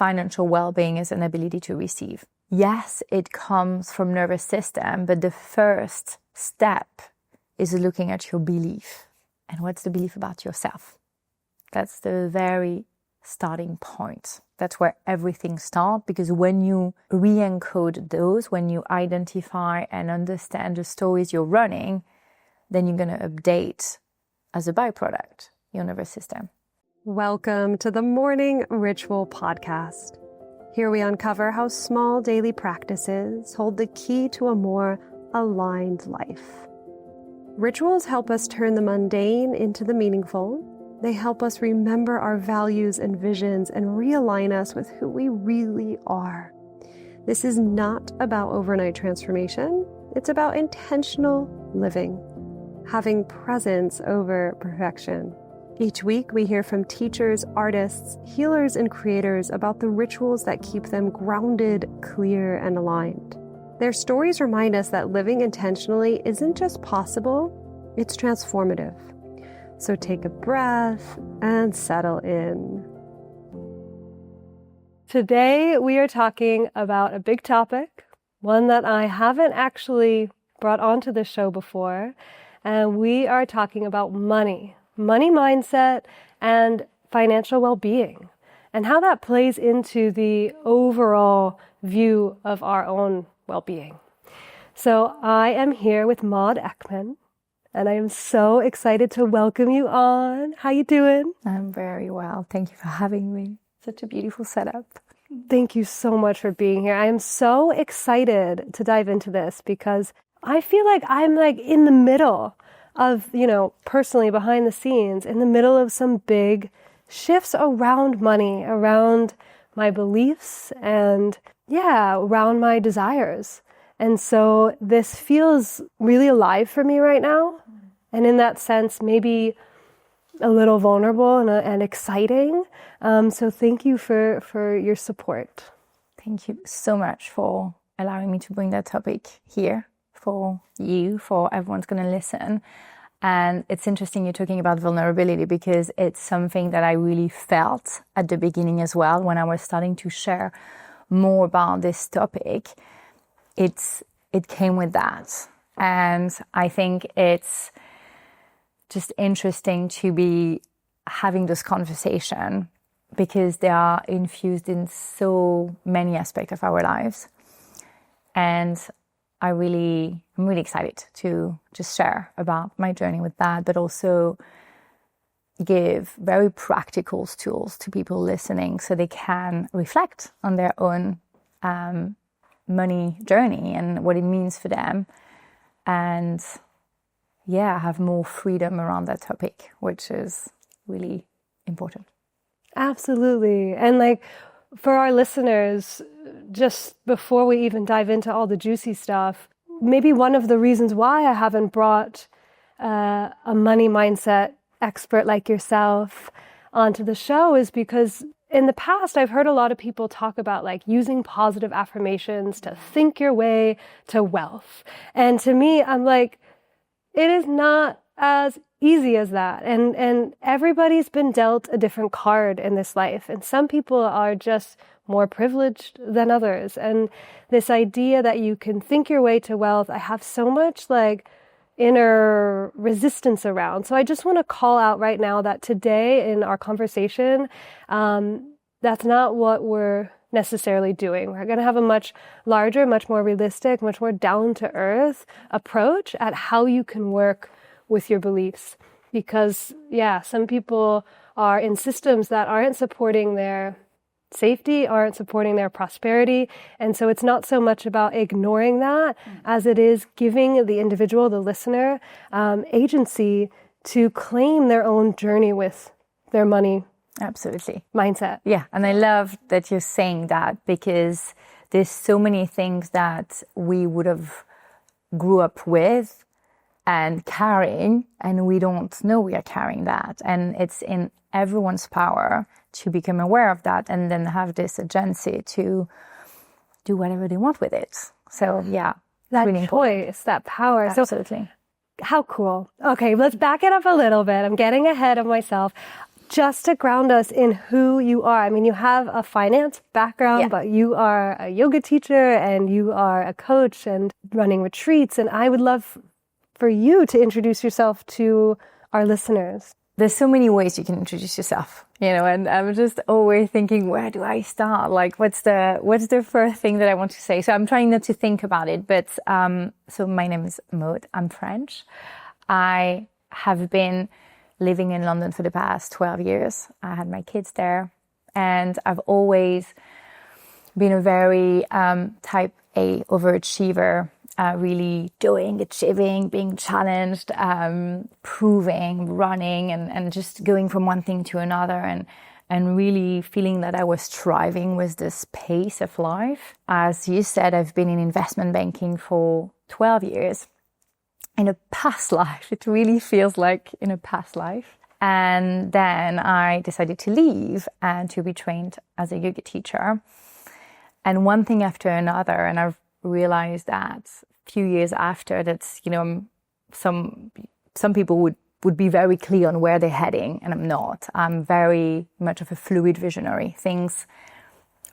financial well-being is an ability to receive. Yes, it comes from nervous system, but the first step is looking at your belief. And what's the belief about yourself? That's the very starting point. That's where everything starts, because when you re-encode those, when you identify and understand the stories you're running, then you're going to update as a byproduct your nervous system. Welcome to the Morning Ritual Podcast. Here we uncover how small daily practices hold the key to a more aligned life. Rituals help us turn the mundane into the meaningful. They help us remember our values and visions and realign us with who we really are. This is not about overnight transformation. It's about intentional living, having presence over perfection. Each week, we hear from teachers, artists, healers, and creators about the rituals that keep them grounded, clear, and aligned. Their stories remind us that living intentionally isn't just possible, it's transformative. So take a breath and settle in. Today, we are talking about a big topic, one that I haven't actually brought onto the show before, and we are talking about money mindset, and financial well-being, and how that plays into the overall view of our own well-being. So I am here with Maud Eeckman, and I am so excited to welcome you on. How you doing? I'm very well. Thank you for having me. Such a beautiful setup. Thank you so much for being here. I am so excited to dive into this because I feel like I'm in the middle of, personally behind the scenes, in the middle of some big shifts around money, around my beliefs, and around my desires. And so this feels really alive for me right now. And in that sense, maybe a little vulnerable and exciting. So thank you for your support. Thank you so much for allowing me to bring that topic here for you, for everyone's going to listen. And it's interesting you're talking about vulnerability, because it's something that I really felt at the beginning as well when I was starting to share more about this topic. It came with that. And I think it's just interesting to be having this conversation because they are infused in so many aspects of our lives. And I'm really excited to just share about my journey with that, but also give very practical tools to people listening so they can reflect on their own money journey and what it means for them. And have more freedom around that topic, which is really important. Absolutely. And for our listeners, just before we even dive into all the juicy stuff, maybe one of the reasons why I haven't brought a money mindset expert like yourself onto the show is because in the past, I've heard a lot of people talk about using positive affirmations to think your way to wealth. And to me, I'm like, it is not as easy as that. And everybody's been dealt a different card in this life. And some people are just more privileged than others. And this idea that you can think your way to wealth, I have so much inner resistance around. So I just want to call out right now that today in our conversation, that's not what we're necessarily doing. We're going to have a much larger, much more realistic, much more down-to-earth approach at how you can work with your beliefs. Because, some people are in systems that aren't supporting their safety, aren't supporting their prosperity. And so it's not so much about ignoring that as it is giving the individual, the listener, agency to claim their own journey with their money. Absolutely. Mindset. Yeah. And I love that you're saying that, because there's so many things that we would have grew up with and carrying, and we don't know we are carrying that. And it's in everyone's power to become aware of that and then have this agency to do whatever they want with it. So that really choice, that power. Absolutely. So how cool. Okay, let's back it up a little bit. I'm getting ahead of myself. just to ground us in who you are. I mean, you have a finance background, but you are a yoga teacher and you are a coach and running retreats. And I would love for you to introduce yourself to our listeners. There's so many ways you can introduce yourself, and I'm just always thinking, where do I start? Like, what's the first thing that I want to say? So I'm trying not to think about it, but, so my name is Maud. I'm French. I have been living in London for the past 12 years. I had my kids there, and I've always been a very, type A overachiever. Really doing, achieving, being challenged, proving, running, and just going from one thing to another, and really feeling that I was striving with this pace of life. As you said, I've been in investment banking for 12 years. In a past life, it really feels like in a past life. And then I decided to leave and to be trained as a yoga teacher. And one thing after another, and I've realized that a few years after that, some people would be very clear on where they're heading, and I'm not. I'm very much of a fluid visionary. Things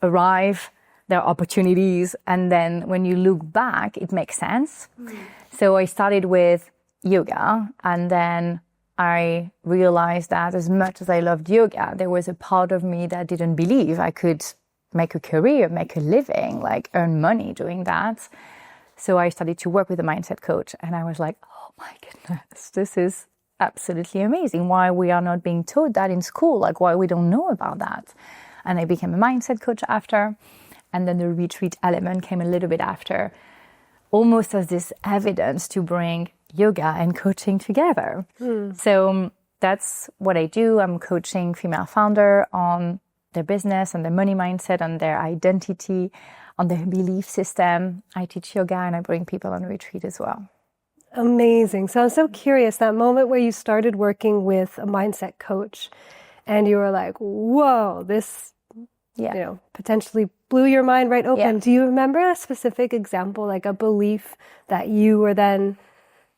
arrive, there are opportunities, and then when you look back, it makes sense. So I started with yoga, and then I realized that as much as I loved yoga, there was a part of me that didn't believe I could make a career, make a living, like earn money doing that. So I started to work with a mindset coach, and I was like, oh my goodness, this is absolutely amazing. Why we are not being taught that in school, like why we don't know about that. And I became a mindset coach after, and then the retreat element came a little bit after, almost as this evidence to bring yoga and coaching together. So that's what I do. I'm coaching female founder on their business, on their money mindset, on their identity, on their belief system. I teach yoga, and I bring people on retreat as well. Amazing. So I'm so curious, that moment where you started working with a mindset coach and you were like, whoa, this potentially blew your mind right open. Do you remember a specific example, like a belief that you were then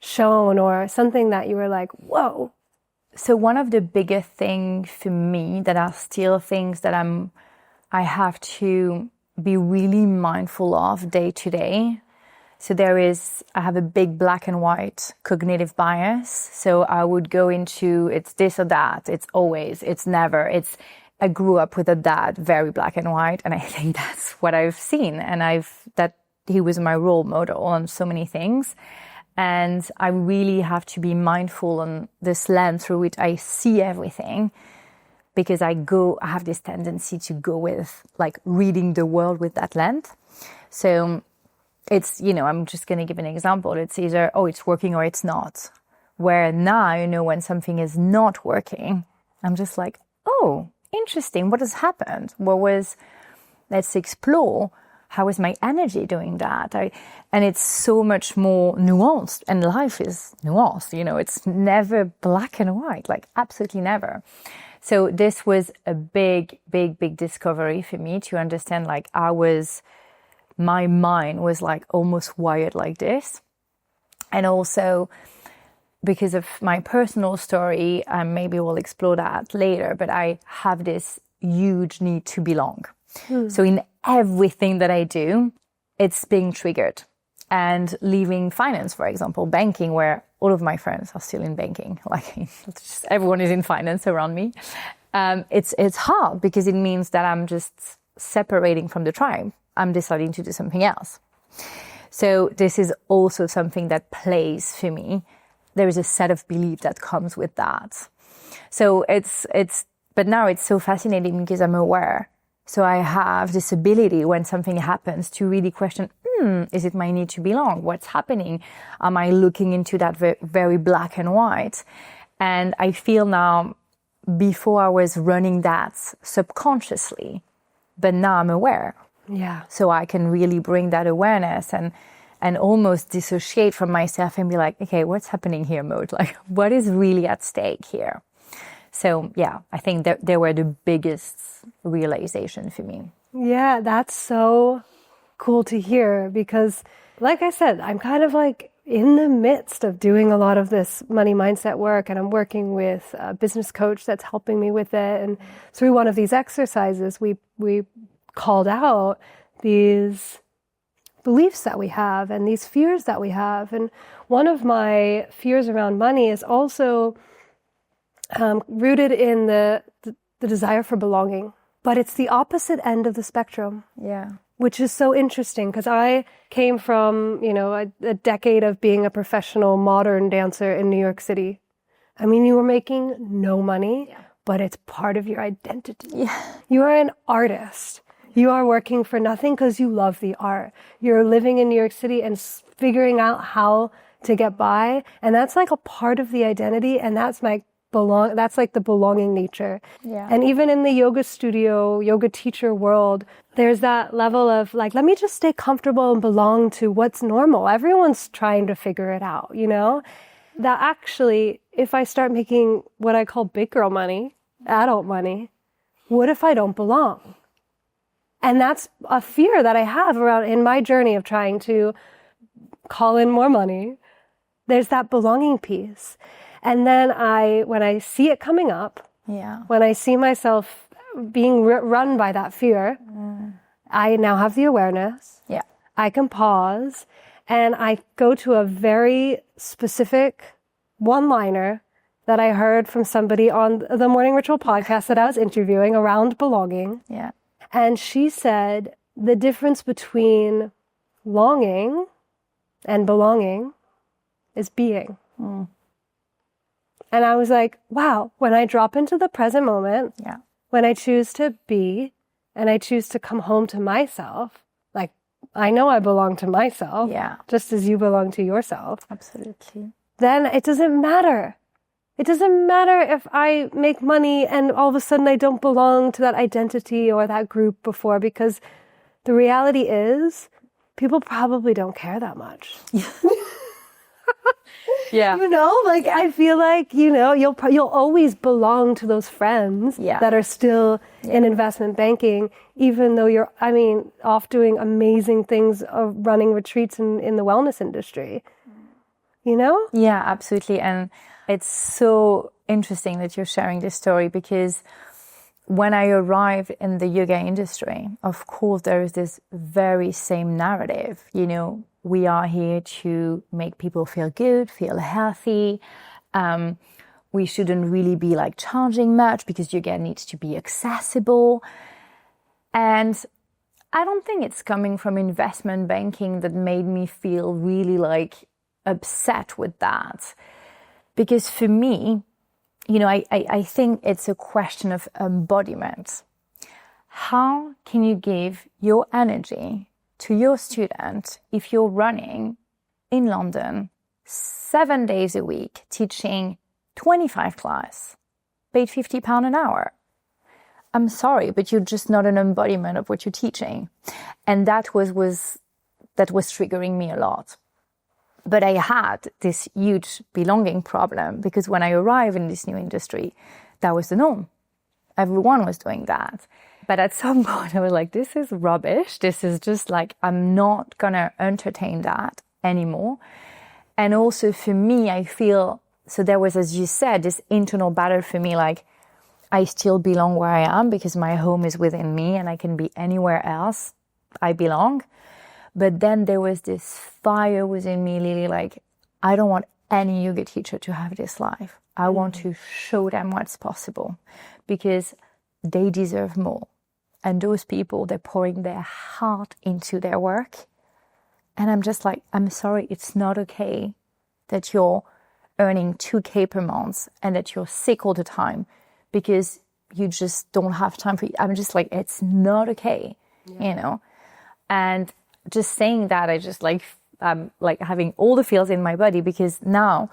shown, or something that you were like, whoa? So one of the biggest things for me that are still things that I have to be really mindful of day to day. So I have a big black and white cognitive bias. So I would go into, it's this or that, it's always, it's never, I grew up with a dad, very black and white. And I think that's what I've seen. And that he was my role model on so many things. And I really have to be mindful on this lens through which I see everything, because I have this tendency to go with like reading the world with that lens. So it's, I'm just going to give an example. It's either, it's working or it's not. Where now, when something is not working, I'm just like, oh, interesting. What has happened? Let's explore. How is my energy doing that? And it's so much more nuanced, and life is nuanced, it's never black and white, like absolutely never. So this was a big, big, big discovery for me to understand, like my mind was like almost wired like this. And also because of my personal story, maybe we'll explore that later, but I have this huge need to belong. So in everything that I do, it's being triggered. And leaving finance, for example, banking, where all of my friends are still in banking, like everyone is in finance around me. It's hard because it means that I'm just separating from the tribe. I'm deciding to do something else. So this is also something that plays for me. There is a set of belief that comes with that. So but now it's so fascinating because I'm aware. So I have this ability when something happens to really question, is it my need to belong? What's happening? Am I looking into that very black and white? And I feel now, before I was running that subconsciously, but now I'm aware. Yeah. So I can really bring that awareness and almost dissociate from myself and be like, okay, what's happening here, Maud? Like, what is really at stake here? So yeah, I think that they were the biggest realization for me. Yeah, that's so cool to hear, because like I said, I'm kind of like in the midst of doing a lot of this money mindset work, and I'm working with a business coach that's helping me with it. And through one of these exercises, we called out these beliefs that we have and these fears that we have. And one of my fears around money is also rooted in the desire for belonging. But it's the opposite end of the spectrum. Yeah. Which is so interesting because I came from, a decade of being a professional modern dancer in New York City. I mean, you were making no money, but it's part of your identity. Yeah. You are an artist. You are working for nothing because you love the art. You're living in New York City and figuring out how to get by. And that's like a part of the identity. And that's that's like the belonging nature. Yeah. And even in the yoga studio, yoga teacher world, there's that level of like, let me just stay comfortable and belong to what's normal. Everyone's trying to figure it out, That actually, if I start making what I call big girl money, adult money, what if I don't belong? And that's a fear that I have around in my journey of trying to call in more money. There's that belonging piece. And then when I see it coming up, when I see myself being run by that fear, I now have the awareness. Yeah. I can pause and I go to a very specific one-liner that I heard from somebody on the Morning Ritual podcast that I was interviewing around belonging. Yeah. And she said the difference between longing and belonging is being. And I was like, wow, when I drop into the present moment, when I choose to be and I choose to come home to myself, like I know I belong to myself, just as you belong to yourself. Absolutely. Then it doesn't matter. It doesn't matter if I make money and all of a sudden I don't belong to that identity or that group before, because the reality is people probably don't care that much. Yeah. I feel like, you'll always belong to those friends that are still in investment banking, even though you're, off doing amazing things of running retreats in the wellness industry, Yeah, absolutely. And it's so interesting that you're sharing this story, because when I arrived in the yoga industry, of course, there is this very same narrative, we are here to make people feel good, feel healthy. We shouldn't really be charging much because yoga needs to be accessible. And I don't think it's coming from investment banking that made me feel really upset with that. Because for me, I think it's a question of embodiment. How can you give your energy to your student if you're running in London 7 days a week, teaching 25 class, paid £50 an hour? I'm sorry, but you're just not an embodiment of what you're teaching. And that was triggering me a lot. But I had this huge belonging problem, because when I arrived in this new industry, that was the norm. Everyone was doing that. But at some point I was like, this is rubbish. This is just I'm not going to entertain that anymore. And also for me, I feel, so there was, as you said, this internal battle for me, I still belong where I am because my home is within me and I can be anywhere else. I belong. But then there was this fire within me, Lily, I don't want any yoga teacher to have this life. I want to show them what's possible, because they deserve more. And those people, they're pouring their heart into their work. And I'm just I'm sorry, it's not okay that you're earning 2K per month and that you're sick all the time because you just don't have time for it. I'm just it's not okay, And just saying that, I just I'm having all the feels in my body, because now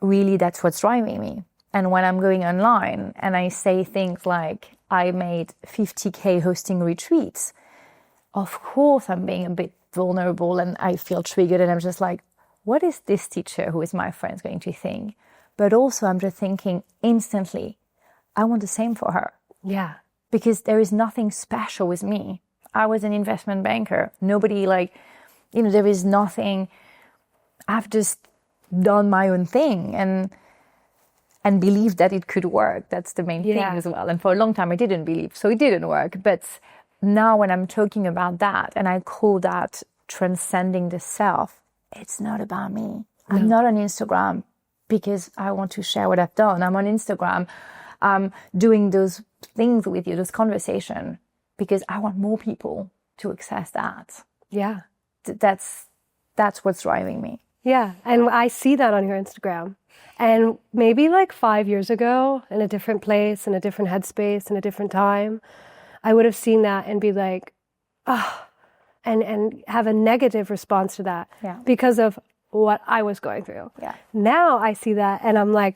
really that's what's driving me. And when I'm going online and I say things like, I made 50K hosting retreats, of course I'm being a bit vulnerable and I feel triggered, and I'm just what is this teacher who is my friend going to think? But also I'm just thinking instantly, I want the same for her. Yeah. Because there is nothing special with me. I was an investment banker. Nobody there is nothing. I've just done my own thing and believed that it could work. That's the main thing as well. And for a long time I didn't believe, so it didn't work. But now when I'm talking about that, and I call that transcending the self, it's not about me. No. I'm not on Instagram because I want to share what I've done. I'm on Instagram doing those things with you, those conversations, because I want more people to access that. Yeah. That's what's driving me. Yeah. And I see that on your Instagram. And maybe like 5 years ago, in a different place, in a different headspace, in a different time, I would have seen that and be like, oh, and have a negative response to that because of what I was going through. Yeah. Now I see that and I'm like,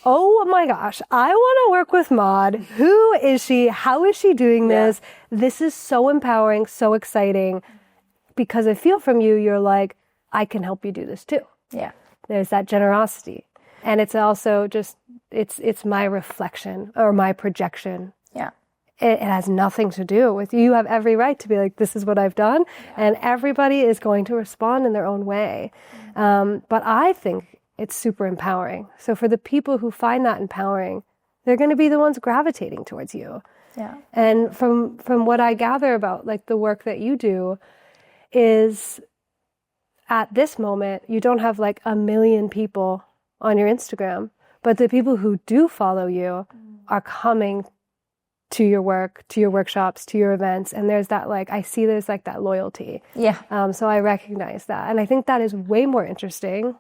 oh my gosh, I want to work with Maud. Who is she? How is she doing this? This is so empowering, so exciting. Because I feel from you, you're like, I can help you do this too. Yeah. There's that generosity. And it's also just, it's my reflection or my projection. Yeah. It has nothing to do with you. You have every right to be like, this is what I've done. And everybody is going to respond in their own way. But I think it's super empowering. So for the people who find that empowering, they're going to be the ones gravitating towards you. Yeah. And from what I gather about like the work that you do is at this moment, you don't have like 1 million people on your Instagram, but the people who do follow you are coming to your work, to your workshops, to your events. And there's that like, I see there's like that loyalty. Yeah. So I recognize that. And I think that is way more interesting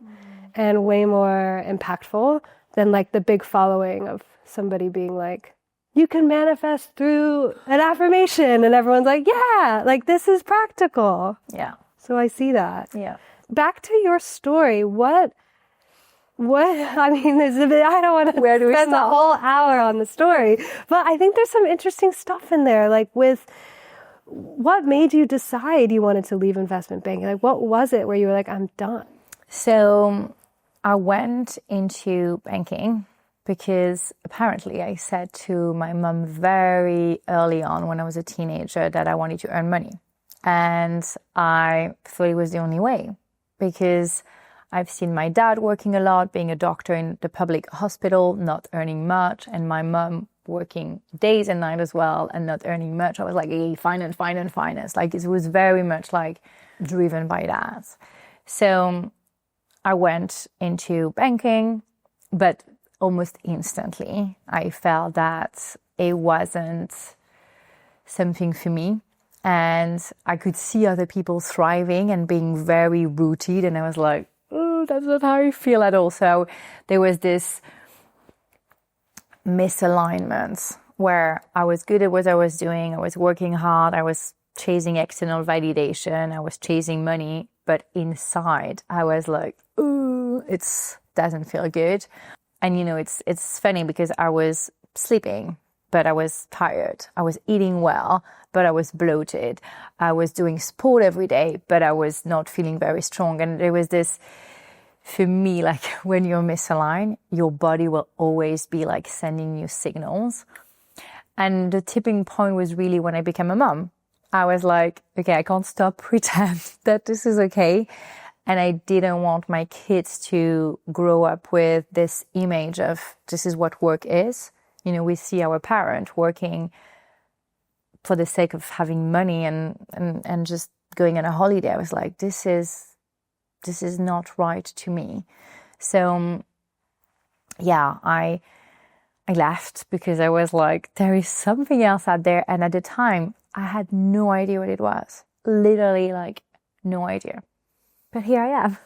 and way more impactful than like the big following of somebody being like, you can manifest through an affirmation. And everyone's like, yeah, like this is practical. Yeah. So I see that. Yeah. Back to your story. What, I mean, I don't want to spend the whole hour on the story, but I think there's some interesting stuff in there. Like with what made you decide you wanted to leave investment banking? Like what was it where you were like, I'm done? So I went into banking because apparently I said to my mom very early on when I was a teenager that I wanted to earn money. And I thought it was the only way because I've seen my dad working a lot, being a doctor in the public hospital, not earning much, and my mom working days and nights as well and not earning much. I was like, hey, finance. Like it was very much like driven by that. So I went into banking, but almost instantly I felt that it wasn't something for me. And I could see other people thriving and being very rooted. And I was like, oh, that's not how I feel at all. So there was this misalignment where I was good at what I was doing. I was working hard. I was chasing external validation. I was chasing money. But inside, I was like, ooh, it doesn't feel good. And, it's funny because I was sleeping, but I was tired. I was eating well, but I was bloated. I was doing sport every day, but I was not feeling very strong. And there was this, for me, like when you're misaligned, your body will always be like sending you signals. And the tipping point was really when I became a mom. I was like, okay, I can't stop pretend that this is okay. And I didn't want my kids to grow up with this image of this is what work is. We see our parent working for the sake of having money and just going on a holiday. I was like, this is not right to me. So, I left because I was like, there is something else out there. And at the time, I had no idea what it was. Literally, like, no idea. But here I am.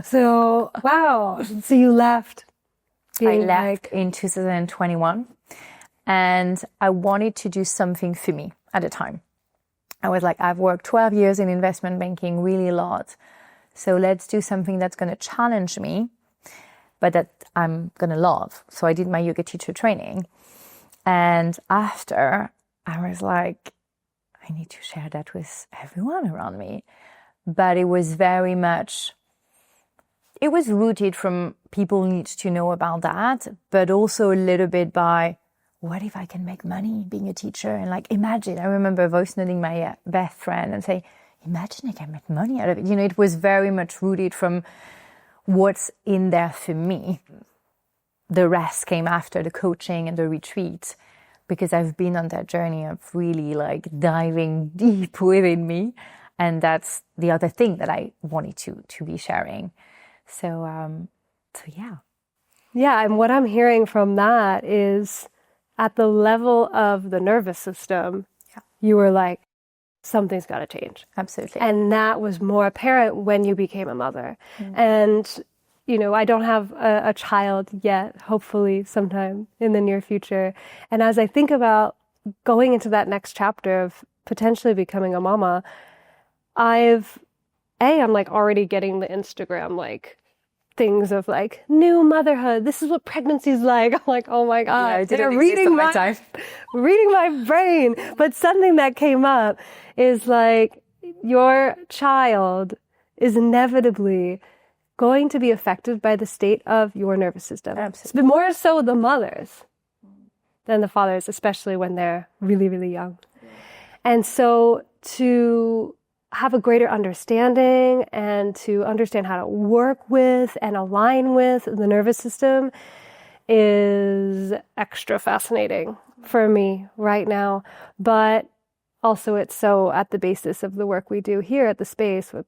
So, wow. So you left. I left in 2021. And I wanted to do something for me at the time. I was like, I've worked 12 years in investment banking, really a lot. So let's do something that's going to challenge me, but that I'm going to love. So I did my yoga teacher training. And after, I was like, I need to share that with everyone around me. But it was very much, it was rooted from people need to know about that, but also a little bit by, what if I can make money being a teacher? And like, imagine, I remember voice noting my best friend and say, imagine I can make money out of it. You know, it was very much rooted from what's in there for me. The rest came after the coaching and the retreat, because I've been on that journey of really like diving deep within me. And that's the other thing that I wanted to be sharing. So yeah. Yeah, and what I'm hearing from that is at the level of the nervous system, you were like, something's got to change. Absolutely. And that was more apparent when you became a mother. And, you know, I don't have a child yet, hopefully sometime in the near future. And as I think about going into that next chapter of potentially becoming a mama, I'm like already getting the Instagram, like, things of like new motherhood. This is what pregnancy is like. I'm like, oh my God, they're reading my brain. But something that came up is like, your child is inevitably going to be affected by the state of your nervous system. Absolutely. But more so the mothers than the fathers, especially when they're really, really young. And so to have a greater understanding and to understand how to work with and align with the nervous system is extra fascinating for me right now. But also it's so at the basis of the work we do here at the space with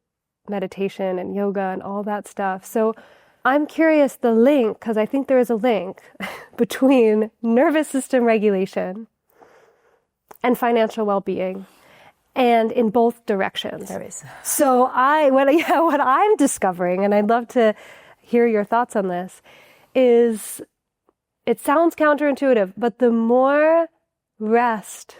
meditation and yoga and all that stuff. So I'm curious the link, because I think there is a link between nervous system regulation and financial well-being. And in both directions. There is. So what I'm discovering, and I'd love to hear your thoughts on this, is it sounds counterintuitive, but the more rest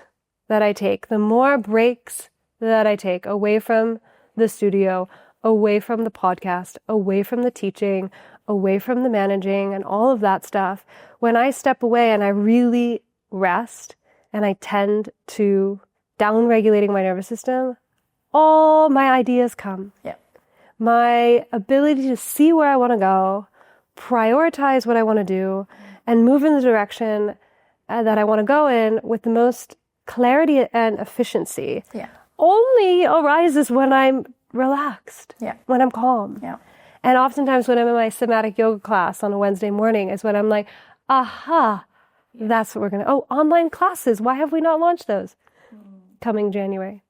that I take, the more breaks that I take away from the studio, away from the podcast, away from the teaching, away from the managing and all of that stuff, when I step away and I really rest and I tend to down-regulating my nervous system, all my ideas come. Yeah. My ability to see where I want to go, prioritize what I want to do, and move in the direction that I want to go in with the most clarity and efficiency only arises when I'm relaxed, when I'm calm. Yeah. And oftentimes when I'm in my somatic yoga class on a Wednesday morning is when I'm like, aha, that's what we're going to, online classes. Why have we not launched those? Coming January.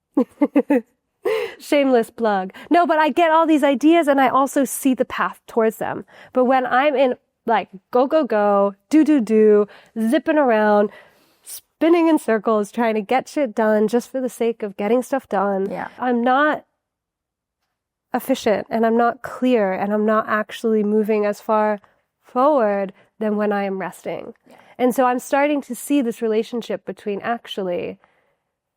Shameless plug. No, but I get all these ideas and I also see the path towards them. But when I'm in like go, go, go, do, zipping around, spinning in circles, trying to get shit done just for the sake of getting stuff done, I'm not efficient and I'm not clear and I'm not actually moving as far forward than when I am resting. Yeah. And so I'm starting to see this relationship between actually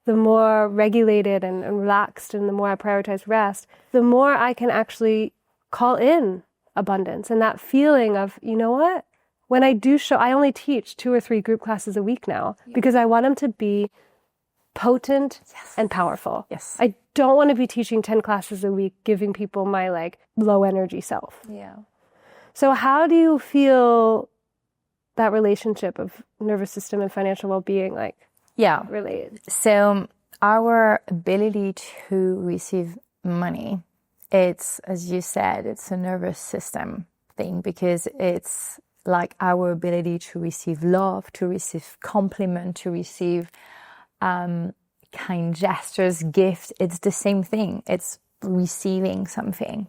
the more regulated and relaxed and the more I prioritize rest, the more I can actually call in abundance and that feeling of, you know what? When I do show, I only teach 2 or 3 group classes a week now because I want them to be potent and powerful. Yes. I don't want to be teaching 10 classes a week, giving people my like low energy self. Yeah. So how do you feel that relationship of nervous system and financial well-being like? Yeah. Related. So our ability to receive money, it's, as you said, it's a nervous system thing because it's like our ability to receive love, to receive compliment, to receive kind gestures, gifts. It's the same thing. It's receiving something.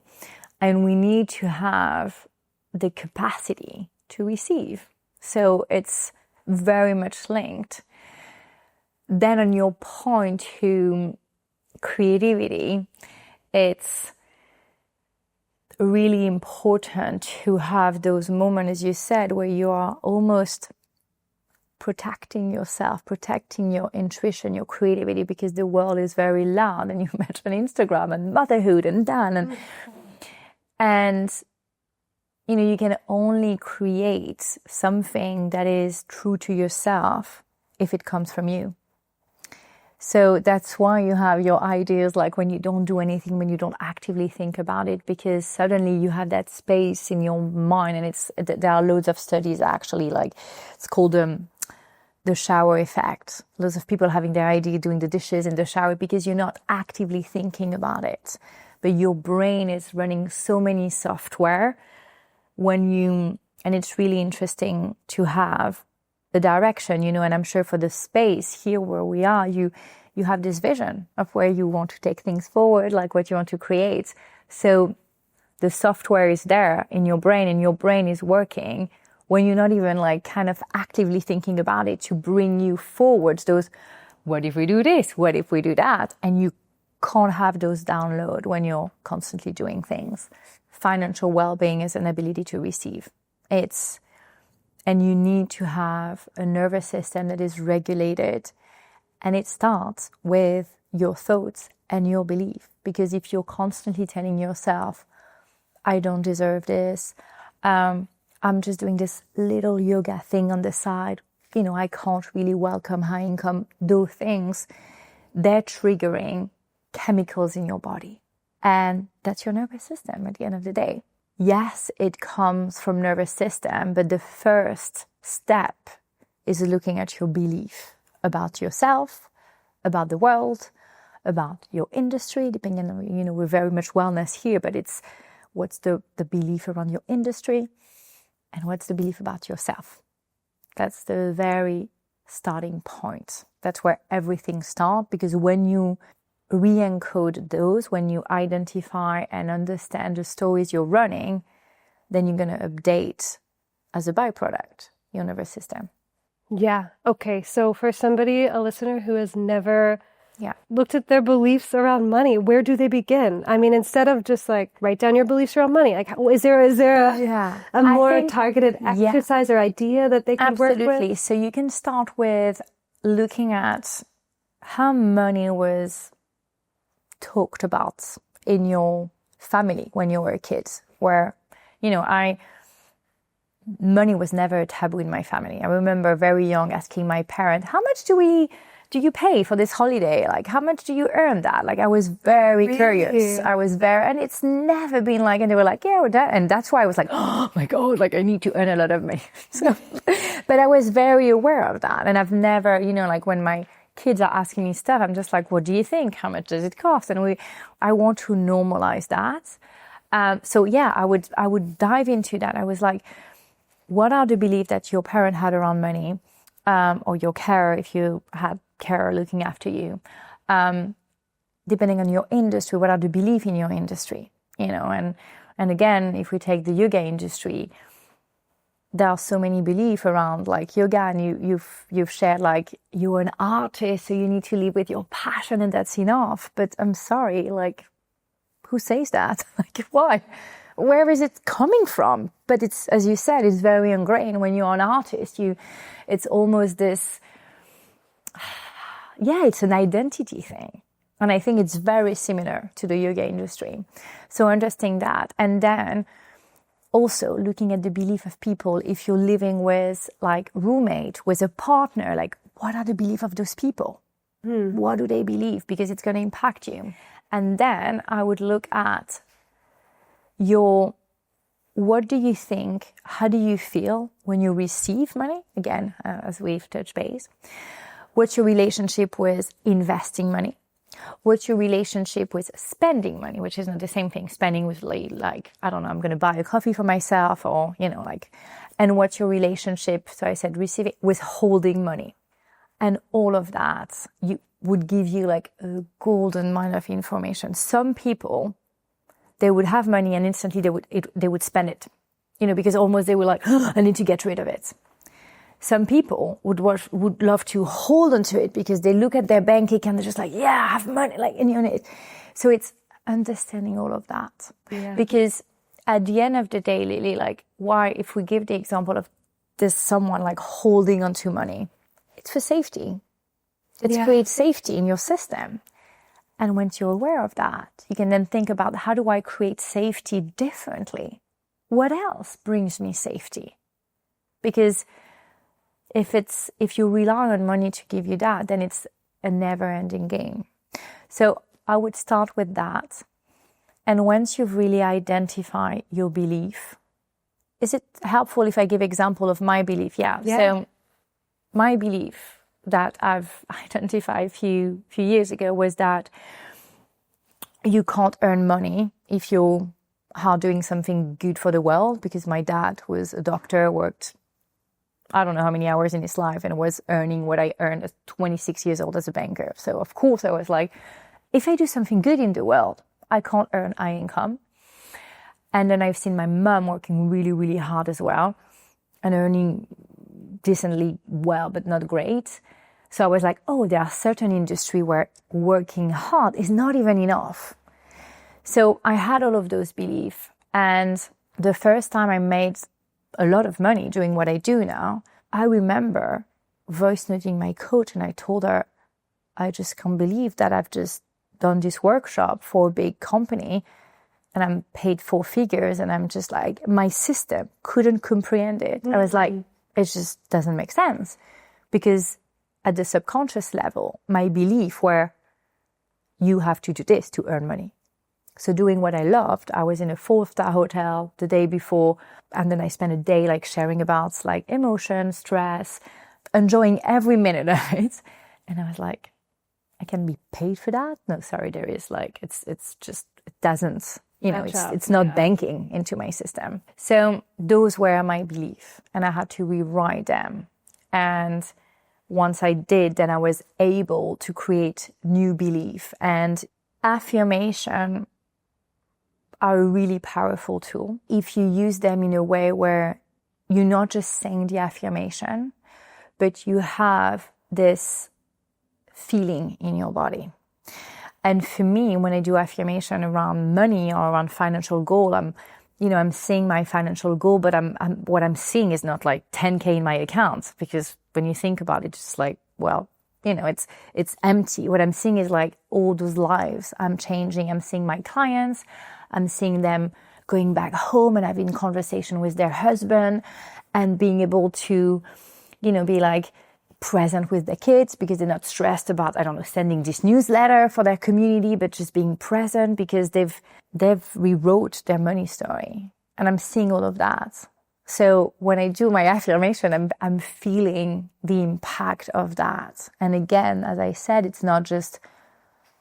And we need to have the capacity to receive. So it's very much linked. Then on your point to creativity, it's really important to have those moments, as you said, where you are almost protecting yourself, protecting your intuition, your creativity, because the world is very loud. And you mentioned Instagram and motherhood and done. And you know, you can only create something that is true to yourself if it comes from you. So that's why you have your ideas, like when you don't do anything, when you don't actively think about it, because suddenly you have that space in your mind, and there are loads of studies actually, like it's called the shower effect. Lots of people having their idea doing the dishes in the shower because you're not actively thinking about it. But your brain is running so many software and it's really interesting to have the direction, and I'm sure for the space here where we are, you have this vision of where you want to take things forward, like what you want to create. So the software is there in your brain, and your brain is working when you're not even like kind of actively thinking about it to bring you forwards those, what if we do this? What if we do that? And you can't have those download when you're constantly doing things. Financial well-being is an ability to receive. And you need to have a nervous system that is regulated. And it starts with your thoughts and your belief. Because if you're constantly telling yourself, I don't deserve this, I'm just doing this little yoga thing on the side, I can't really welcome high income, those things, they're triggering chemicals in your body. And that's your nervous system at the end of the day. Yes, it comes from nervous system, but the first step is looking at your belief about yourself, about the world, about your industry, depending on, we're very much wellness here, but it's what's the belief around your industry and what's the belief about yourself. That's the very starting point. That's where everything starts, because when you re-encode those, when you identify and understand the stories you're running, then you're going to update as a byproduct your nervous system. Yeah. Okay. So for a listener who has never looked at their beliefs around money, where do they begin? I mean, instead of just like write down your beliefs around money, like is there a more targeted exercise or idea that they can work with? Absolutely. So you can start with looking at how money was talked about in your family when you were a kid, where, money was never a taboo in my family. I remember very young asking my parents, how much do you pay for this holiday? Like, how much do you earn that? Like, I was very curious. And it's never been like, and they were like, yeah, well, and that's why I was like, oh my God, like I need to earn a lot of money. So, but I was very aware of that. And I've never, like when my kids are asking me stuff, I'm just like, what do you think? How much does it cost? And I want to normalize that. I would dive into that. I was like, what are the beliefs that your parent had around money, or your carer, if you had carer looking after you, depending on your industry, what are the beliefs in your industry, and again, if we take the yoga industry, there are so many beliefs around like yoga, and you've shared like you're an artist, so you need to live with your passion and that's enough. But I'm sorry, like who says that? Like why? Where is it coming from? But it's, as you said, it's very ingrained. When you're an artist, it's almost this, it's an identity thing. And I think it's very similar to the yoga industry. So understanding that, and then also looking at the belief of people. If you're living with like roommate, with a partner, like what are the beliefs of those people? What do they believe? Because it's going to impact you. And then I would look at what do you think, how do you feel when you receive money? Again, as we've touched base. What's your relationship with investing money? What's your relationship with spending money, which is not the same thing. Spending with like, I don't know, I'm going to buy a coffee for myself, or, and what's your relationship, so I said receiving, with holding money. And all of that would give you like a golden mine of information. Some people, they would have money and instantly they would spend it, because almost they were like, I need to get rid of it. Some people would love to hold onto it because they look at their bank account, they're just like, yeah, I have money, like, and so it's understanding all of that. Yeah. Because at the end of the day, Lily, like, why, if we give the example of this someone like holding onto money, it's for safety. It creates safety in your system. And once you're aware of that, you can then think about, how do I create safety differently? What else brings me safety? Because if you rely on money to give you that, then it's a never-ending game. So I would start with that. And once you've really identified your belief, is it helpful if I give example of my belief? Yeah. So my belief that I've identified a few years ago was that you can't earn money if you are doing something good for the world, because my dad was a doctor, worked I don't know how many hours in his life, and was earning what I earned at 26 years old as a banker. So of course I was like, if I do something good in the world, I can't earn high income. And then I've seen my mum working really, really hard as well and earning decently well, but not great. So I was like, oh, there are certain industries where working hard is not even enough. So I had all of those beliefs. And the first time I made a lot of money doing what I do now, I remember voice noting my coach, and I told her, I just can't believe that I've just done this workshop for a big company and I'm paid 4 figures, and I'm just like, my system couldn't comprehend it. Mm-hmm. I was like, it just doesn't make sense, because at the subconscious level, my belief were, you have to do this to earn money. So doing what I loved, I was in a 4-star hotel the day before, and then I spent a day like sharing about like emotion, stress, enjoying every minute of it. And I was like, I can be paid for that? No, sorry, there is like, it's just, it doesn't, it's not banking into my system. So those were my beliefs, and I had to rewrite them. And once I did, then I was able to create new belief. And affirmation are a really powerful tool if you use them in a way where you're not just saying the affirmation, but you have this feeling in your body. And for me, when I do affirmation around money or around financial goal, I'm seeing my financial goal, but what I'm seeing is not like 10K in my account, because when you think about it, it's like, well, it's empty. What I'm seeing is like all those lives I'm changing. I'm seeing my clients, I'm seeing them going back home and having conversation with their husband and being able to, be like present with their kids, because they're not stressed about, sending this newsletter for their community, but just being present because they've rewrote their money story. And I'm seeing all of that. So when I do my affirmation, I'm feeling the impact of that. And again, as I said, it's not just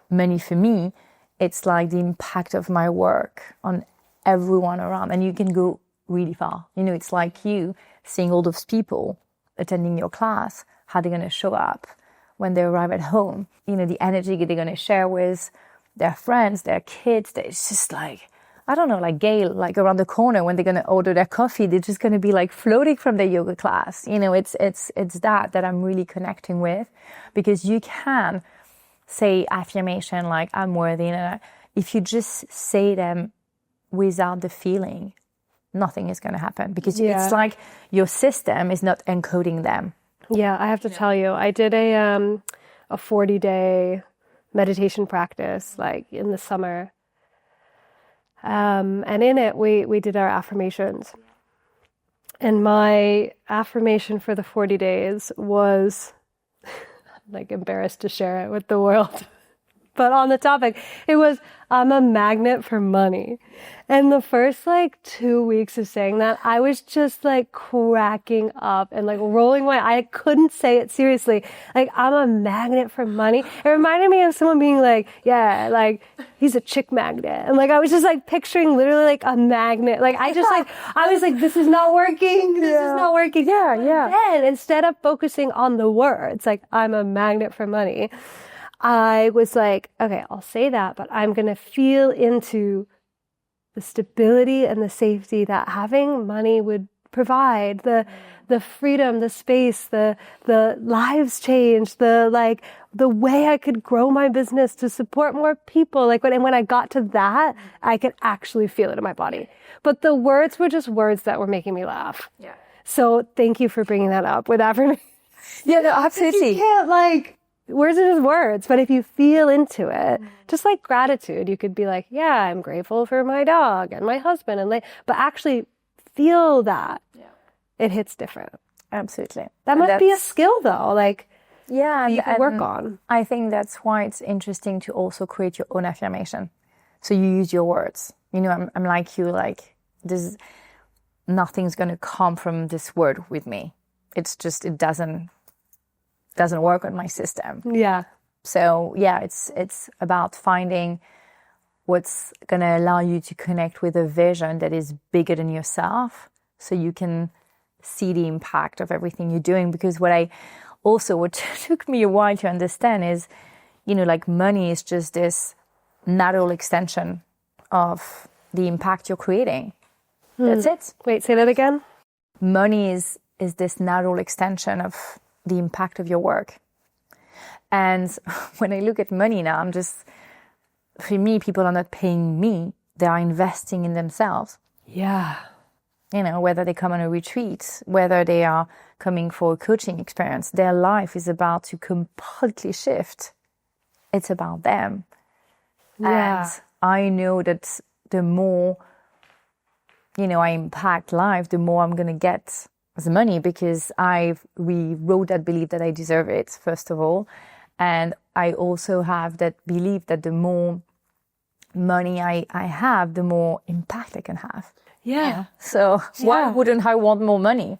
money for me. It's like the impact of my work on everyone around. And you can go really far. It's like you seeing all those people attending your class, how they're going to show up when they arrive at home. The energy they're going to share with their friends, their kids. It's just like, I don't know, like Gail, like around the corner when they're going to order their coffee, they're just going to be like floating from their yoga class. It's that I'm really connecting with, because you can say affirmation like I'm worthy. And if you just say them without the feeling, nothing is going to happen, because it's like your system is not encoding them. Yeah, I have to tell you, I did a 40-day meditation practice like in the summer. And in it, we did our affirmations. And my affirmation for the 40 days was, I'm like embarrassed to share it with the world, but on the topic, it was, I'm a magnet for money. And the first 2 weeks of saying that, I was just cracking up and rolling my eye. I couldn't say it seriously. I'm a magnet for money. It reminded me of someone being he's a chick magnet. And I was just picturing literally a magnet. I was this is not working. This is not working. Yeah. And then instead of focusing on the words, I'm a magnet for money, I was okay, I'll say that, but I'm going to feel into the stability and the safety that having money would provide, the freedom, the space, the lives change, the way I could grow my business to support more people. When I got to that, I could actually feel it in my body. But the words were just words that were making me laugh. Yeah. So thank you for bringing that up with affirmation. Yeah, no, absolutely. You can't words are just words, but if you feel into it, just like gratitude, you could be I'm grateful for my dog and my husband, but actually feel that. Yeah. It hits different. Absolutely. That must be a skill though, yeah, you can work on. I think that's why it's interesting to also create your own affirmation. So you use your words. I'm like you, nothing's going to come from this word with me. It's just, it doesn't doesn't work on my system. Yeah. So yeah, it's about finding what's going to allow you to connect with a vision that is bigger than yourself, so you can see the impact of everything you're doing. Because what took me a while to understand is, like money is just this natural extension of the impact you're creating. That's it. Wait, say that again. Money is this natural extension of the impact of your work. And when I look at money now, for me, people are not paying me, they are investing in themselves. Yeah. Whether they come on a retreat, whether they are coming for a coaching experience, their life is about to completely shift. It's about them. Yeah. And I know that the more, I impact life, the more I'm going to get as money, because I've rewrote that belief that I deserve it, first of all. And I also have that belief that the more money I have, the more impact I can have. Yeah. So why wouldn't I want more money?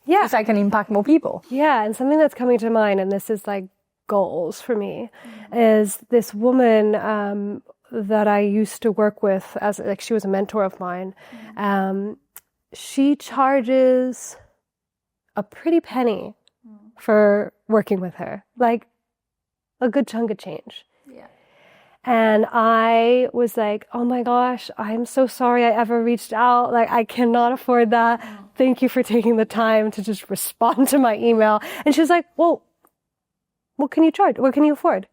Yeah. If I can impact more people. Yeah. And something that's coming to mind, and this is like goals for me, is this woman that I used to work with as she was a mentor of mine. She charges a pretty penny for working with her, like a good chunk of change. Yeah. And I was like, oh my gosh, I'm so sorry I ever reached out. Like, I cannot afford that. Thank you for taking the time to just respond to my email. And she was like, well, what can you charge? What can you afford?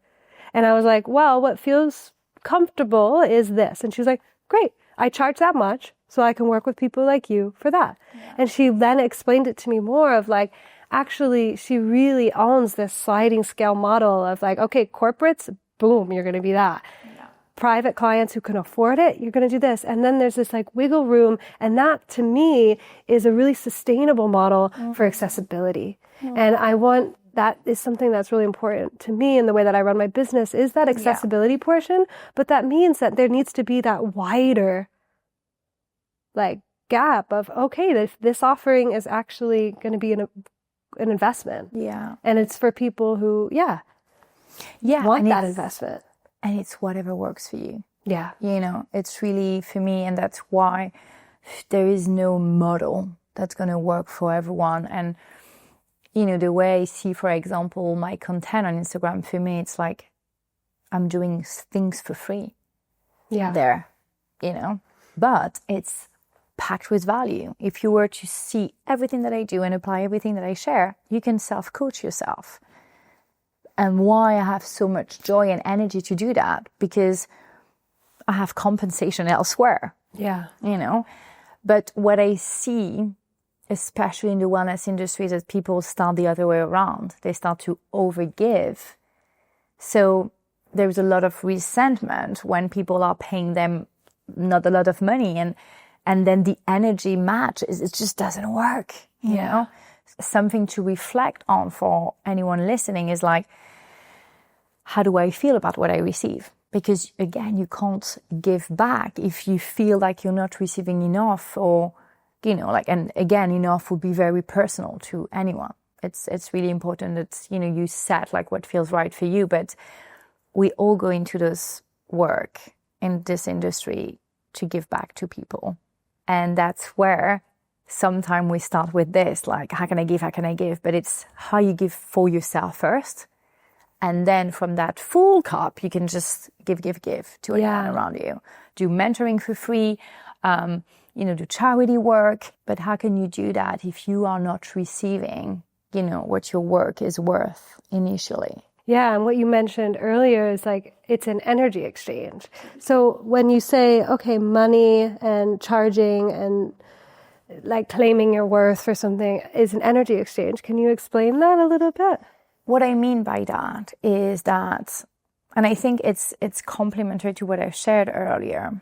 And I was like, well, what feels comfortable is this. And she was like, great, I charge that much so I can work with people like you for that. Yeah. And she then explained it to me more of like, actually, she really owns this sliding scale model of like, okay, corporates, boom, you're going to be that. Yeah. Private clients who can afford it, you're going to do this. And then there's this like wiggle room. And that to me is a really sustainable model for accessibility. And that is something that's really important to me in the way that I run my business, is that accessibility portion. But that means that there needs to be that wider like gap of, okay, this offering is actually going to be an investment. Yeah. And it's for people who, want that investment. And it's whatever works for you. Yeah. It's really for me, and that's why there is no model that's going to work for everyone. And, the way I see, for example, my content on Instagram, for me, it's like I'm doing things for free. Yeah. There, but it's packed with value. If you were to see everything that I do and apply everything that I share, you can self-coach yourself. And why I have so much joy and energy to do that, because I have compensation elsewhere. Yeah. But what I see, especially in the wellness industry, is that people start the other way around. They start to overgive. So there's a lot of resentment when people are paying them not a lot of money, and then the energy match it just doesn't work. You know, something to reflect on for anyone listening is like, how do I feel about what I receive? Because again, you can't give back if you feel like you're not receiving enough, or, and again, enough would be very personal to anyone. It's really important that, you set like what feels right for you, but we all go into this work in this industry to give back to people. And that's where sometimes we start with this, like, how can I give? But it's how you give for yourself first. And then from that full cup, you can just give to anyone around you. Do mentoring for free, do charity work. But how can you do that if you are not receiving, what your work is worth initially? Yeah, and what you mentioned earlier is like, it's an energy exchange. So when you say, okay, money and charging and like claiming your worth for something is an energy exchange, can you explain that a little bit? What I mean by that is that, and I think it's complementary to what I shared earlier,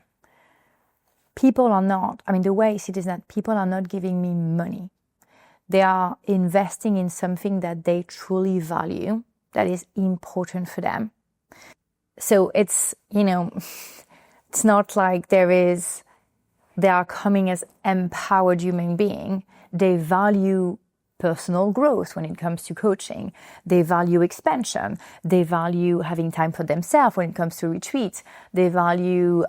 people are not, the way I see it is that people are not giving me money. They are investing in something that they truly value, that is important for them. So it's, it's not like they are coming as empowered human being. They value personal growth when it comes to coaching. They value expansion. They value having time for themselves when it comes to retreats. They value,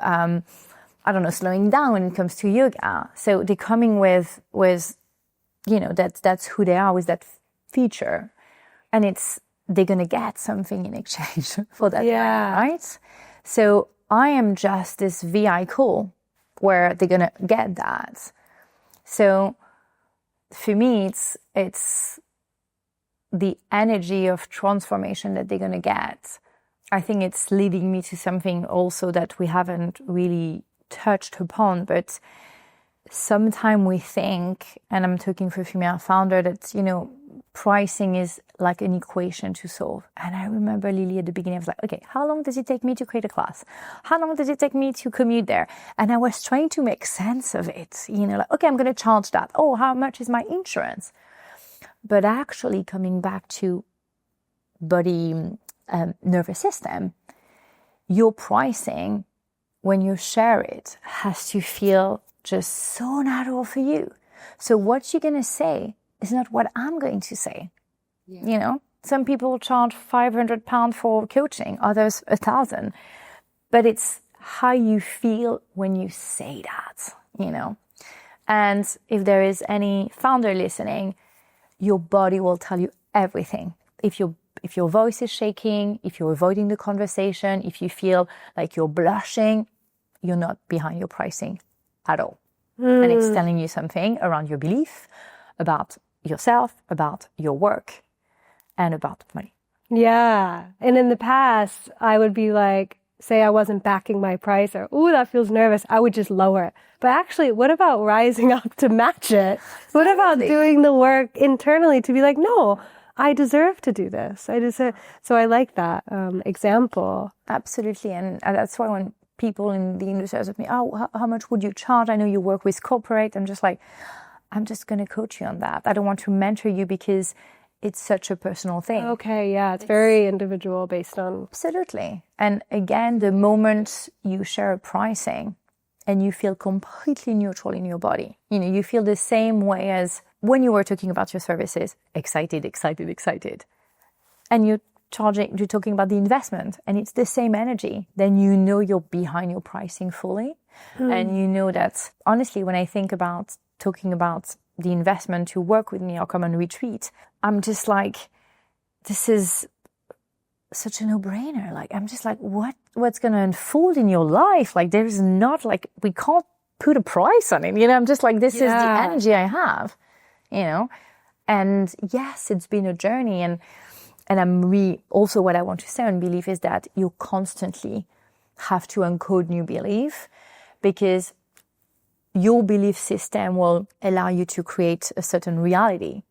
slowing down when it comes to yoga. So they're coming with that's who they are with that feature. And they're going to get something in exchange for that. Yeah. Right? So I am just this vehicle where they're going to get that. So for me, it's the energy of transformation that they're going to get. I think it's leading me to something also that we haven't really touched upon, but sometimes we think, and I'm talking for a female founder, that, pricing is like an equation to solve. And I remember Lily at the beginning, I was like, okay, how long does it take me to create a class? How long does it take me to commute there? And I was trying to make sense of it, okay, I'm going to charge that. Oh, how much is my insurance? But actually coming back to body, nervous system, your pricing, when you share it, has to feel just so natural for you. So what you're going to say is not what I'm going to say. Yeah. Some people charge £500 for coaching, others 1,000. But it's how you feel when you say that, And if there is any founder listening, your body will tell you everything. If your voice is shaking, if you're avoiding the conversation, if you feel like you're blushing, you're not behind your pricing at all. And it's telling you something around your belief, about yourself, about your work, and about money. Yeah. And in the past, I would be like, say I wasn't backing my price, or, ooh, that feels nervous, I would just lower it. But actually, what about rising up to match it? What about doing the work internally to be like, no, I deserve to do this. So I like that example. Absolutely. And that's why when people in the industry ask me, oh, how much would you charge? I know you work with corporate. I'm just like, I'm just going to coach you on that. I don't want to mentor you because it's such a personal thing. Okay, yeah, it's very individual based on... Absolutely. And again, the moment you share pricing and you feel completely neutral in your body, you feel the same way as when you were talking about your services, excited. And you're talking about the investment and it's the same energy, then you're behind your pricing fully. And you know that, honestly, when I think about talking about the investment to work with me or come on retreat, I'm just like, this is such a no-brainer. Like, I'm just like, what's going to unfold in your life? Like, there's not like, we can't put a price on it. I'm just like, this is the energy I have, and yes, it's been a journey. And also what I want to say on belief is that you constantly have to encode new belief, because your belief system will allow you to create a certain reality.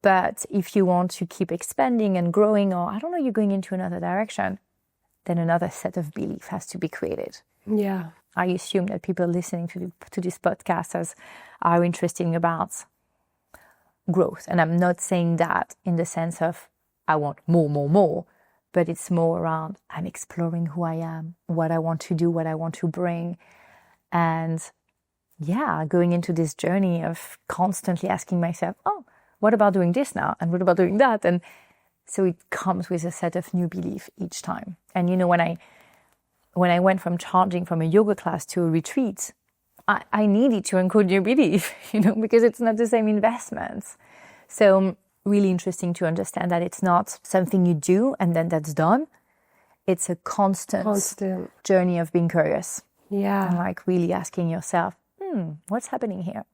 But if you want to keep expanding and growing, or you're going into another direction, then another set of belief has to be created. Yeah. I assume that people listening to this podcast are interested about growth. And I'm not saying that in the sense of I want more, but it's more around I'm exploring who I am, what I want to do, what I want to bring. And going into this journey of constantly asking myself, oh, what about doing this now? And what about doing that? And so it comes with a set of new belief each time. And when I went from charging from a yoga class to a retreat, I needed to encode new belief, because it's not the same investments. So really interesting to understand that it's not something you do and then that's done. It's a constant journey of being curious. Yeah. And like really asking yourself, what's happening here?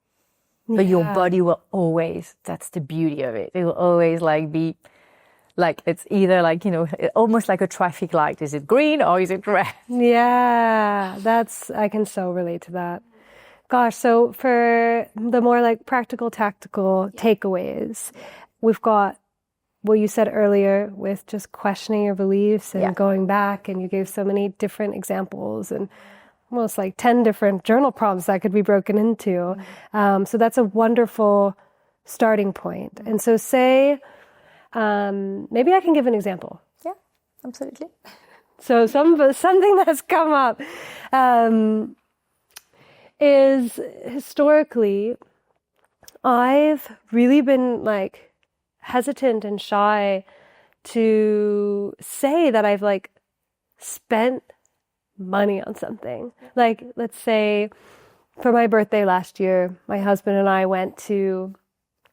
But your body will always, that's the beauty of it. It will always be like, it's either almost like a traffic light. Is it green or is it red? Yeah, I can so relate to that. Gosh, so for the more practical, tactical takeaways, we've got what you said earlier with just questioning your beliefs and going back, and you gave so many different examples and almost 10 different journal prompts that could be broken into. So that's a wonderful starting point. And so say, maybe I can give an example. Yeah, absolutely. So something that's come up is historically, I've really been like hesitant and shy to say that I've like spent money on something. Like, let's say for my birthday last year, my husband and I went to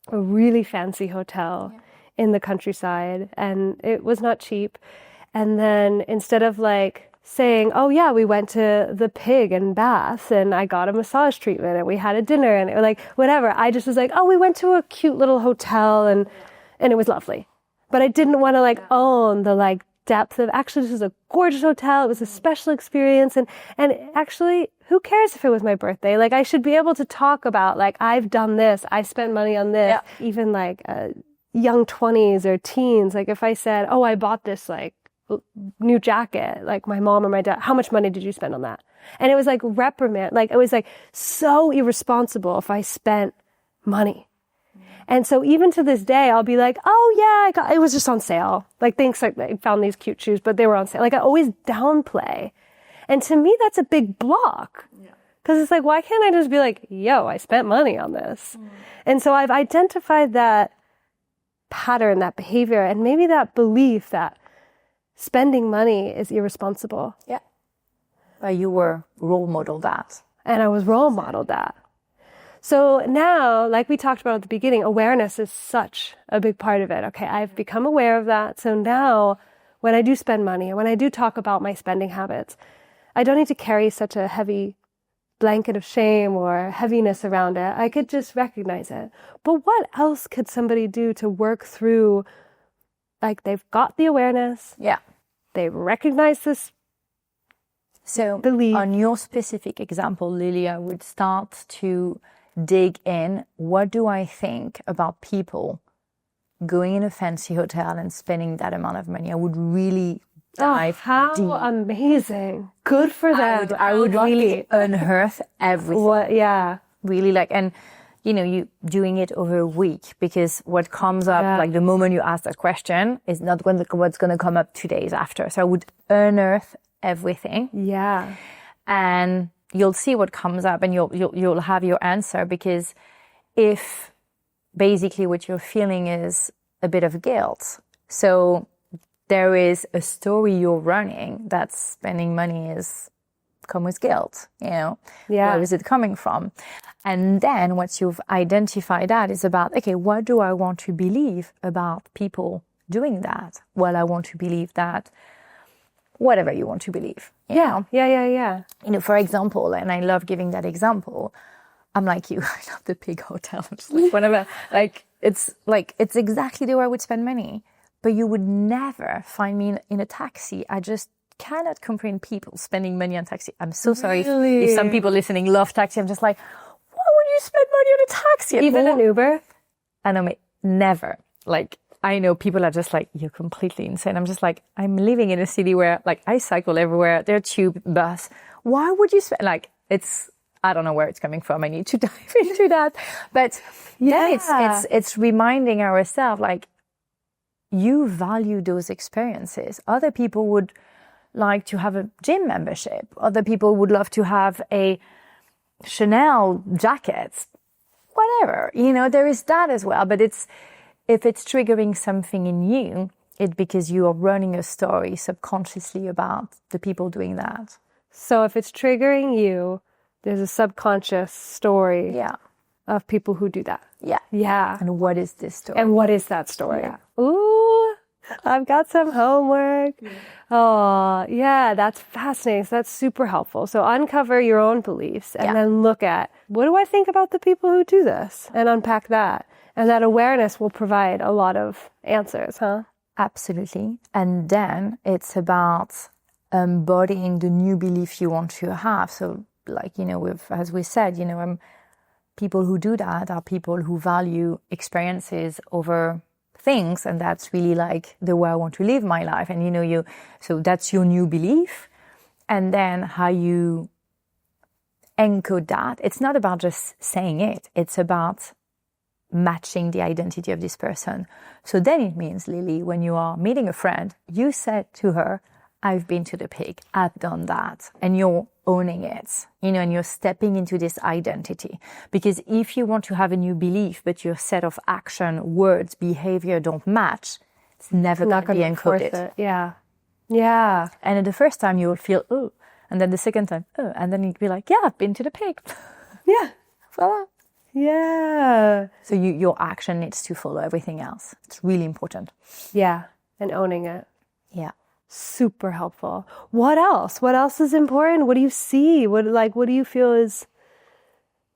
a really fancy hotel in the countryside, and it was not cheap. And then instead of like saying, oh yeah, we went to the Pig and Bath and I got a massage treatment and we had a dinner and like whatever, I just was like, oh, we went to a cute little hotel and it was lovely. But I didn't want to like own the like depth of, actually this was a gorgeous hotel, it was a special experience, and actually who cares if it was my birthday? Like I should be able to talk about like I've done this, I spent money on this. Even like young 20s or teens, like if I said, oh, I bought this like new jacket, like my mom or my dad, how much money did you spend on that? And it was like reprimand, like it was like so irresponsible if I spent money. And so even to this day, I'll be like, oh yeah, it was just on sale. Like thanks, I found these cute shoes, but they were on sale. Like I always downplay. And to me, that's a big block. Because it's like, why can't I just be like, yo, I spent money on this? And so I've identified that pattern, that behavior, and maybe that belief that spending money is irresponsible. Yeah. But you were role modeled that. And I was role modeled that. So now, like we talked about at the beginning, awareness is such a big part of it. Okay, I've become aware of that. So now when I do spend money, or when I do talk about my spending habits, I don't need to carry such a heavy blanket of shame or heaviness around it. I could just recognize it. But what else could somebody do to work through, like they've got the awareness. Yeah. They recognize this belief. On your specific example, Lily, I would start to dig in. What do I think about people going in a fancy hotel and spending that amount of money? I would really dive deep. Amazing. Good for them. I would really unearth everything. Really like, and you know, you doing it over a week, because what comes up, like the moment you ask that question is not what's going to come up 2 days after. So I would unearth everything. Yeah. And you'll see what comes up, and you'll have your answer, because if basically what you're feeling is a bit of guilt, so there is a story you're running that spending money is come with guilt, you know? Yeah. Where is it coming from? And then once you've identified that, it's about, okay, what do I want to believe about people doing that? Well, I want to believe that whatever you want to believe. You know? Yeah. You know, for example, and I love giving that example, I'm like you, I love the Pig hotel. Just like whenever, it's exactly the way I would spend money. But you would never find me in a taxi. I just cannot comprehend people spending money on taxi. I'm so sorry if some people listening love taxi. I'm just like, why would you spend money on a taxi? Even an Uber? I know, never. Like, I know people are just like, you're completely insane. I'm just like, I'm living in a city where like I cycle everywhere. There are tube, bus. Why would you spend, like, I don't know where it's coming from. I need to dive into that. But then it's reminding ourselves, like, you value those experiences. Other people would like to have a gym membership. Other people would love to have a Chanel jacket. Whatever, you know, there is that as well. But if it's triggering something in you, it's because you are running a story subconsciously about the people doing that. So if it's triggering you, there's a subconscious story of people who do that. Yeah. And what is this story? And what is that story? Yeah. Ooh, I've got some homework. Yeah. Oh, yeah, that's fascinating. So that's super helpful. So uncover your own beliefs and then look at, what do I think about the people who do this? And unpack that. And that awareness will provide a lot of answers, huh? Absolutely. And then it's about embodying the new belief you want to have. So like, you know, as we said, you know, people who do that are people who value experiences over things, and that's really like the way I want to live my life. And you know, so that's your new belief, and then how you encode that. It's not about just saying it, it's about matching the identity of this person. So then it means, Lily, when you are meeting a friend, you said to her, I've been to the pig, I've done that, and you're owning it, and you're stepping into this identity. Because if you want to have a new belief, but your set of action, words, behavior don't match, it's never going to be encoded. Yeah. Yeah. And the first time you will feel, oh, and then the second time, oh, and then you'd be like, yeah, I've been to the pig. Yeah. Voila. Yeah. So your action needs to follow everything else. It's really important. Yeah. And owning it. Yeah. Super helpful. What else? What else is important? What do you see? What do you feel is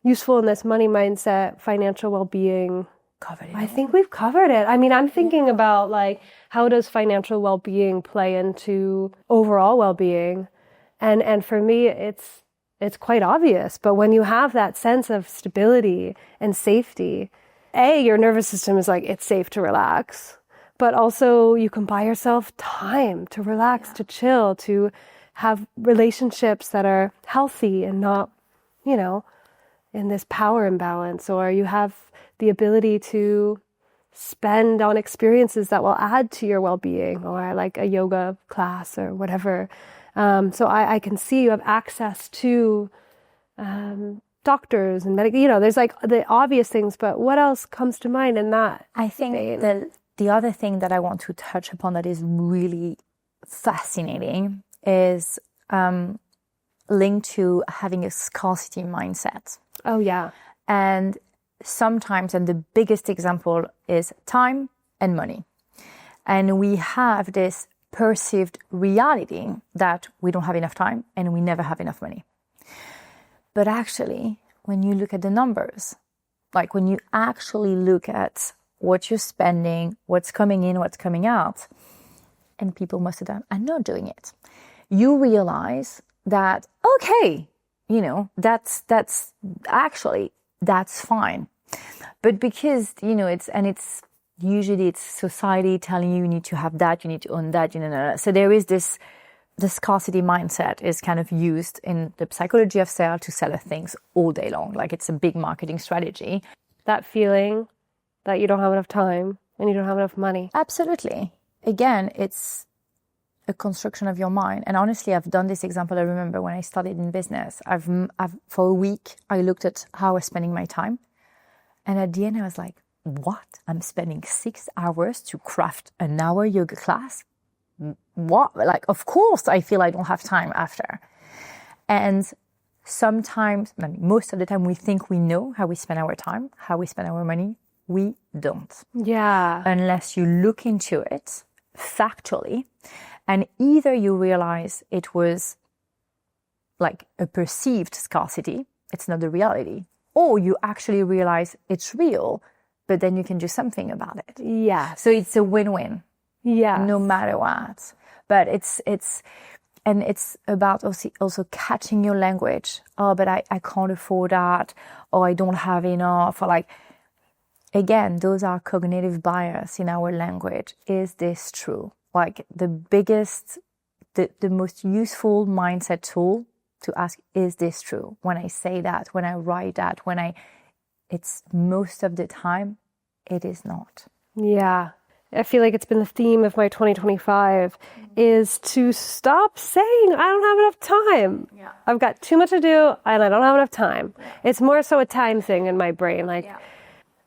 useful in this money mindset, financial well-being? Covered it. I think we've covered it. I mean, I'm thinking about how does financial well-being play into overall well-being? And for me, it's quite obvious. But when you have that sense of stability and safety, your nervous system is it's safe to relax. But also you can buy yourself time to relax, to chill, to have relationships that are healthy and not, in this power imbalance. Or you have the ability to spend on experiences that will add to your well-being, or like a yoga class or whatever. So I can see you have access to doctors and there's the obvious things, but what else comes to mind in that? I think the other thing that I want to touch upon that is really fascinating is linked to having a scarcity mindset. Oh, yeah. And sometimes, and the biggest example is time and money. And we have this perceived reality that we don't have enough time and we never have enough money. But actually, when you look at the numbers, when you actually look at what you're spending, what's coming in, what's coming out, and people most of the time are not doing it, you realize that, okay, that's fine. But because, it's usually society telling you need to have that, you need to own that, So there is the scarcity mindset is kind of used in the psychology of sale to sell things all day long. It's a big marketing strategy. That feeling that you don't have enough time and you don't have enough money. Absolutely. Again, it's a construction of your mind. And honestly, I've done this example. I remember when I started in business, I've for a week, I looked at how I was spending my time. And at the end, I was like, what? I'm spending 6 hours to craft an hour yoga class? What? Of course, I feel I don't have time after. And sometimes, most of the time, we think we know how we spend our time, how we spend our money. We don't. Yeah. Unless you look into it factually, and either you realize it was a perceived scarcity, it's not the reality, or you actually realize it's real, but then you can do something about it. Yeah. So it's a win-win. Yeah. No matter what. But it's about also catching your language. Oh, but I can't afford that, or I don't have enough, or again, those are cognitive bias in our language. Is this true? The biggest, the most useful mindset tool to ask, is this true? When I say that, when I write that, it's most of the time, it is not. Yeah. I feel like it's been the theme of my 2025 is to stop saying, I don't have enough time. Yeah. I've got too much to do and I don't have enough time. Yeah. It's more so a time thing in my brain.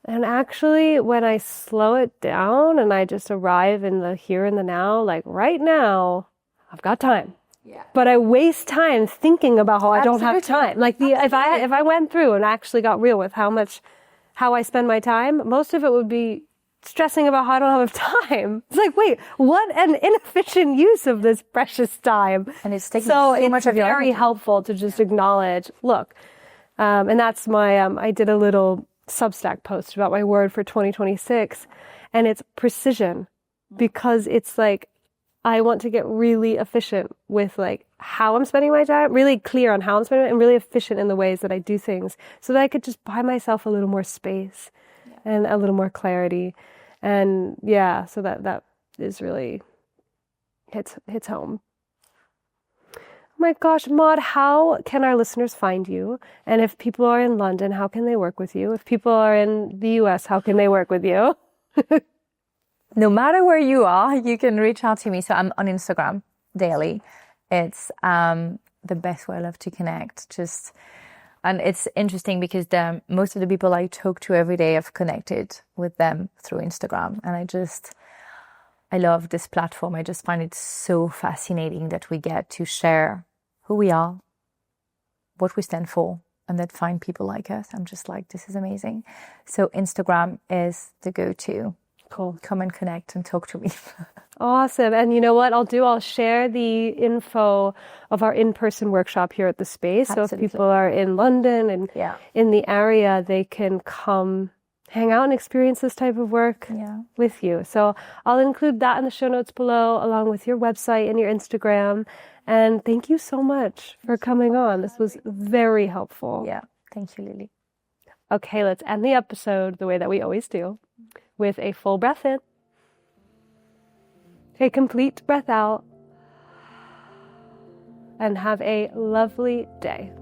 And actually, when I slow it down and I just arrive in the here and the now, right now, I've got time. Yeah. But I waste time thinking about how I don't have time. If I went through and actually got real with how I spend my time, most of it would be stressing about how I don't have enough time. It's wait, what an inefficient use of this precious time. And it's taking so much of your very energy. Helpful to just acknowledge, look, and that's my, I did a little Substack post about my word for 2026, and it's precision, because it's I want to get really efficient with how I'm spending my time, really clear on how I'm spending it, and really efficient in the ways that I do things, so that I could just buy myself a little more space and a little more clarity. And so that is really hits home. Oh my gosh, Maud, how can our listeners find you? And if people are in London, how can they work with you? If people are in the US, how can they work with you? No matter where you are, you can reach out to me. So I'm on Instagram, daily. It's the best way I love to connect. And it's interesting because most of the people I talk to every day, I've connected with them through Instagram. And I love this platform. I just find it so fascinating that we get to share who we are, what we stand for, and that find people like us. I'm just like, this is amazing. So Instagram is the go-to. Cool. Come and connect and talk to me. Awesome. And you know what I'll do? I'll share the info of our in-person workshop here at the space. Absolutely. So if people are in London and in the area, they can come hang out and experience this type of work with you. So I'll include that in the show notes below, along with your website and your Instagram. And thank you so much for coming on. This was very helpful. Yeah. Thank you, Lily. Okay, let's end the episode the way that we always do, with a full breath in, a complete breath out, and have a lovely day.